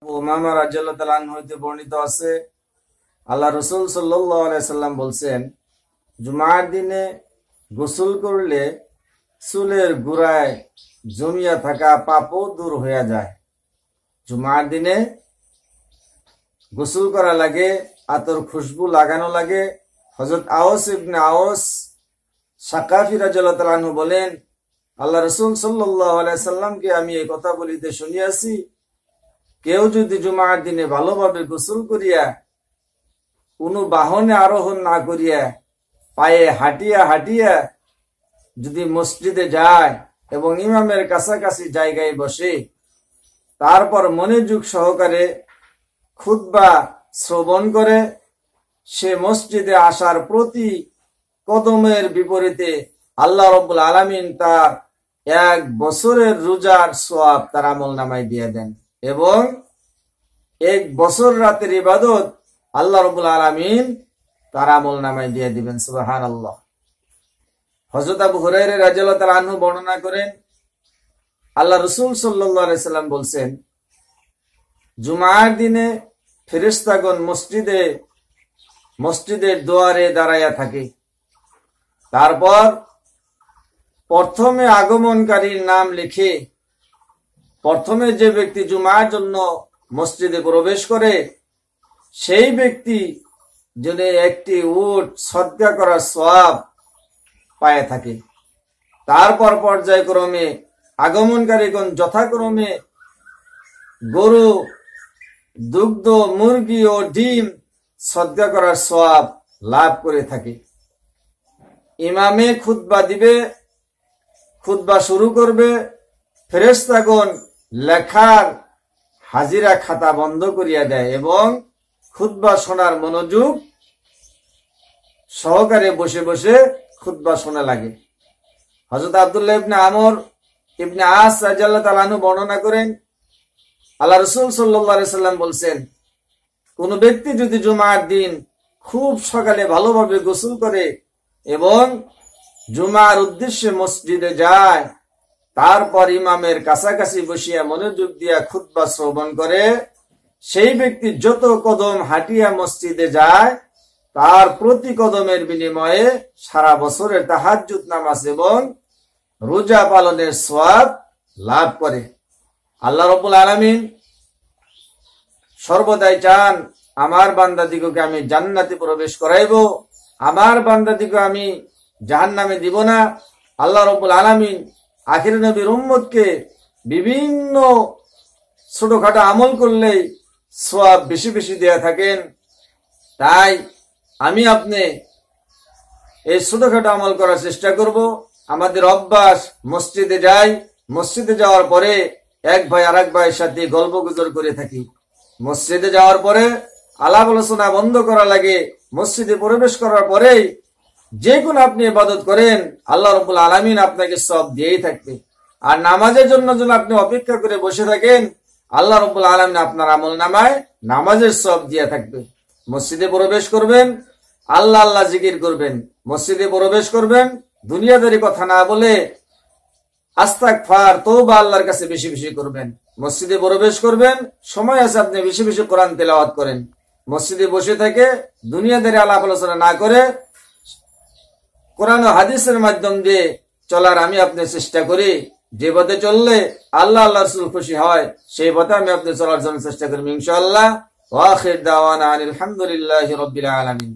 উমামা রাদিয়াল্লাহু তাআলা আনহু হতে বর্ণিত আছে, আল্লাহ রাসূল সাল্লাল্লাহু আলাইহি সাল্লাম বলছেন, জুমার দিনে গোসল করলে চুলের গোড়ায় জমিয়া থাকা পাপও দূর হয়ে যায়। জুমার দিনে গোসল করা লাগে, আতর খুশবু লাগানো লাগে। হযরত আওস ইবনে আওস সাকাফি রাদিয়াল্লাহু তাআলা আনহু বলেন, আল্লাহ রাসূল সাল্লাল্লাহু আলাইহি সাল্লামকে আমি এই কথা বলিতে শুনিয়াছি, কেউ যদি জুমার দিনে ভালোভাবে গোসল করিয়া কোনো বাহনে আরোহণ না করিয়া পায়ে হাঁটিয়া হাঁটিয়া যদি মসজিদে যায় এবং ইমামের কাছাকাছি জায়গায় বসে তারপর মনোযোগ সহকারে খুতবা শ্রবণ করে, সে মসজিদে আসার প্রতি কদমের বিপরীতে আল্লাহ রাব্বুল আলামিন তার 1 বছরের রোজার সওয়াব তার আমলনামায় দিয়ে দেন এবং 1 বছর রাতের ইবাদত আল্লাহ রাব্বুল আলামিন তার আমলনামায় দিয়ে দিবেন। সুবহানাল্লাহ। হযরত আবু হুরায়রা রাদিয়াল্লাহু তাআলা আনহু বর্ণনা করেন, আল্লাহ রাসূল সাল্লাল্লাহু আলাইহি সাল্লাম বলছেন, জুমার দিনে ফেরেশতাগণ মসজিদের দুয়ারে দাঁড়াইয়া থাকে। তারপর প্রথমে আগমনকারীর নাম লিখে প্রথমে যে ব্যক্তি জুমার জন্য মসজিদে প্রবেশ করে সেই ব্যক্তি যদি একটি উট সদকা করার সওয়াব পায় থাকে। তারপর পর্যায়ক্রমে আগমনকারীগণ যথাক্রমে গরু, দুগ্ধ, মুরগি ও ডিম সদকা করার সওয়াব লাভ করে থাকে। ইমামে খুতবা দিবে, খুতবা শুরু করবে, ফেরেশতাগণ লেখার হাজিরা খাতা বন্ধ করিয়া দেয় এবং খুতবা শোনার মনোযোগ সহকারে বসে বসে খুতবা শোনা লাগে। হযরত আব্দুল্লাহ ইবনে আমর ইবনে আস রাদিয়াল্লাহু তাআলা আনহু বর্ণনা করেন, আল্লাহ রাসূল সাল্লাল্লাহু আলাইহি সাল্লাম বলছেন, কোন ব্যক্তি যদি জুমার দিন খুব সকালে ভালোভাবে গোসল করে এবং জুমার উদ্দেশ্যে মসজিদে যায়, তারপর ইমামের কাছাকাছি বসিয়া মনোযোগ দিয়া খুতবা শ্রবণ করে, সেই ব্যক্তি যত কদম হাঁটিয়া মসজিদে যায় তার প্রতি কদমের বিনিময়ে সারা বছরের তাহাজ্জুদ নামাজ এবং রোজা পালনের সওয়াব লাভ করে। আল্লাহ রাব্বুল আলামিন সর্বদাই চান, আমার বান্দাদিগকে আমি জান্নাতে প্রবেশ করাইব, আমার বান্দাদিগকে আমি জাহান্নামে দিব না। আল্লাহ রাব্বুল আলামিন আখির নবীর উম্মতকে বিভিন্ন ছোটখাটো আমল করলেই সওয়াব বেশি বেশি দেয়া থাকেন। তাই আমি আপনি এই ছোটখাটো আমল করার চেষ্টা করব। আমাদের অভ্যাস, মসজিদে যাই, মসজিদে যাওয়ার পরে এক ভাই আরেক ভাইয়ের সাথে গল্প গুজব করে থাকি। মসজিদে যাওয়ার পরে আলাপ আলোচনা বন্ধ করা লাগে। মসজিদে প্রবেশ করার পরেই যে কোনো আপনি ইবাদত করেন, আল্লাহ রাব্বুল আলামিন আপনাকে সওয়াব দিয়েই থাকবে। আর নামাজের জন্য যদি আপনি অপেক্ষা করে বসে থাকেন, আল্লাহ রাব্বুল আলামিন আপনার আমলনামায় নামাজের সওয়াব দিয়ে থাকবে। মসজিদে প্রবেশ করবেন, আল্লাহ আল্লাহ জিকির করবেন। মসজিদে প্রবেশ করবেন, দুনিয়াদারি কথা না বলে আস্তাগফার, তওবা আল্লাহর কাছে বেশি বেশি করবেন। মসজিদে প্রবেশ করবেন, সময় আছে আপনি বেশি বেশি কোরআন তেলাওয়াত করেন। মসজিদে বসে থেকে দুনিয়াদারি আলাপ আলোচনা না করে কোরআন ও হাদিসের মাধ্যম দিয়ে চলার আমি আপনি চেষ্টা করি। যে পথে চললে আল্লাহ আল্লাহ রাসূল খুশি হয় সেই পথে আমি আপনি চলার জন্য চেষ্টা করব ইনশাআল্লাহ। ওয়া আখির দাওয়ানা আলহামদুলিল্লাহি রাব্বিল আলামিন।